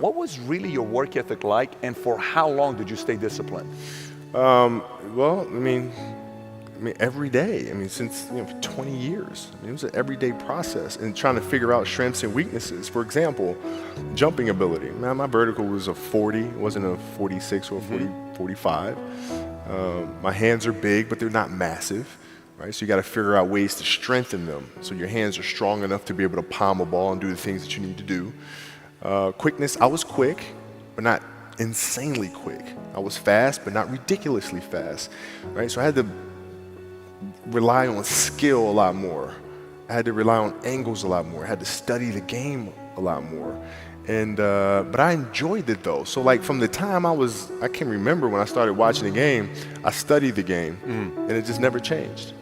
What was really your work ethic like, and for how long did you stay disciplined? Well, every day. Since 20 years. It was an everyday process, and trying to figure out strengths and weaknesses. For example, jumping ability. Man, my vertical was a 40, it wasn't a 46 or a 40, 45. My hands are big, but they're not massive. Right? So you got to figure out ways to strengthen them so your hands are strong enough to be able to palm a ball and do the things that you need to do. Quickness, I was quick, but not insanely quick. I was fast, but not ridiculously fast. Right? So I had to rely on skill a lot more. I had to rely on angles a lot more. I had to study the game a lot more. And but I enjoyed it though. So like from the time I can remember when I started watching the game, I studied the game, and it just never changed.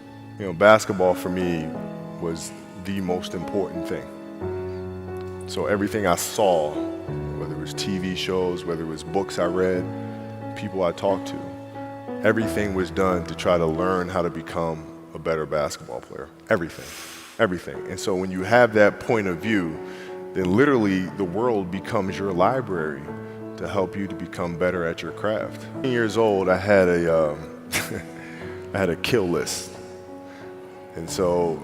Basketball for me was the most important thing. So everything I saw, whether it was TV shows, whether it was books I read, people I talked to, everything was done to try to learn how to become a better basketball player. Everything. And so when you have that point of view, then literally the world becomes your library to help you to become better at your craft. 10 years old, I had a I had a kill list. And so,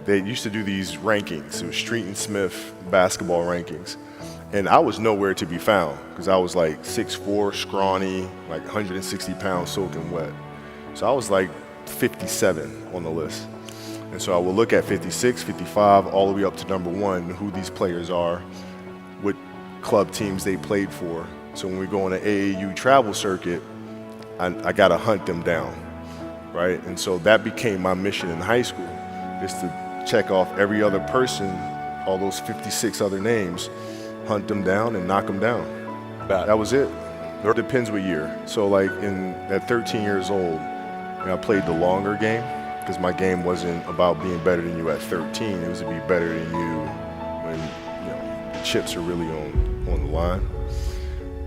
they used to do these rankings. It was Street and Smith basketball rankings. And I was nowhere to be found because I was like 6'4", scrawny, like 160 pounds soaking wet. So I was like 57 on the list. And so I would look at 56, 55, all the way up to number 1, who these players are, what club teams they played for. So when we go on an AAU travel circuit, I got to hunt them down. Right? And so that became my mission in high school, is to check off every other person, all those 56 other names, hunt them down and knock them down. That was it. It depends what year. So like at 13 years old, I played the longer game because my game wasn't about being better than you at 13. It was to be better than you when the chips are really on the line.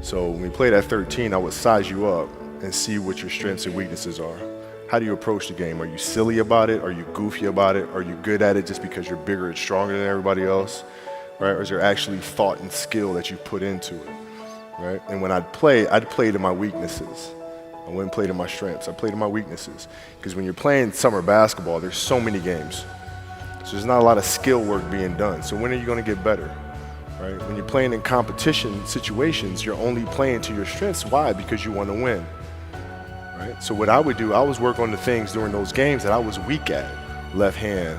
So when we played at 13, I would size you up and see what your strengths and weaknesses are. How do you approach the game? Are you silly about it? Are you goofy about it? Are you good at it just because you're bigger and stronger than everybody else? Right? Or is there actually thought and skill that you put into it? Right? And when I'd play to my weaknesses. I wouldn't play to my strengths. I played to my weaknesses. Because when you're playing summer basketball, there's so many games. So there's not a lot of skill work being done. So when are you going to get better? Right? When you're playing in competition situations, you're only playing to your strengths. Why? Because you want to win. Right? So what I would do, I was work on the things during those games that I was weak at. Left hand,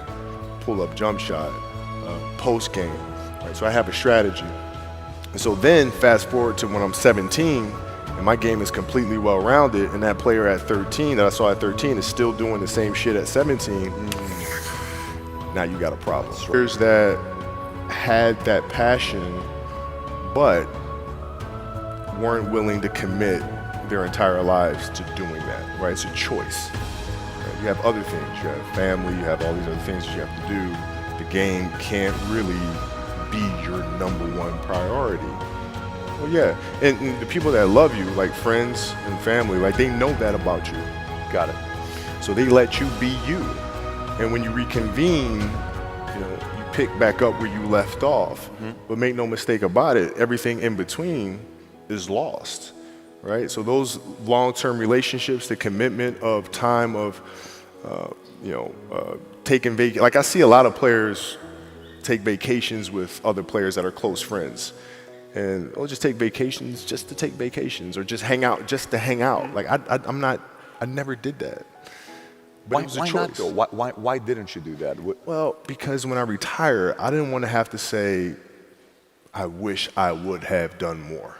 pull-up jump shot, post game. Right? So I have a strategy. And so then fast forward to when I'm 17, and my game is completely well-rounded, and that player at 13 that I saw at 13 is still doing the same shit at 17, now you got a problem. Players that had that passion but weren't willing to commit their entire lives to doing that, right? It's a choice. Right? You have other things. You have family. You have all these other things that you have to do. The game can't really be your number one priority. Well, yeah, and the people that love you, like friends and family, like they know that about you. Got it. So they let you be you. And when you reconvene, you pick back up where you left off. But make no mistake about it, everything in between is lost. Right, so those long-term relationships, the commitment of time of, taking vacation. Like I see a lot of players take vacations with other players that are close friends, and they'll just take vacations just to take vacations, or just hang out just to hang out. Like I never did that. But it was a choice. Not though? Why didn't you do that? Well, because when I retire, I didn't want to have to say, I wish I would have done more.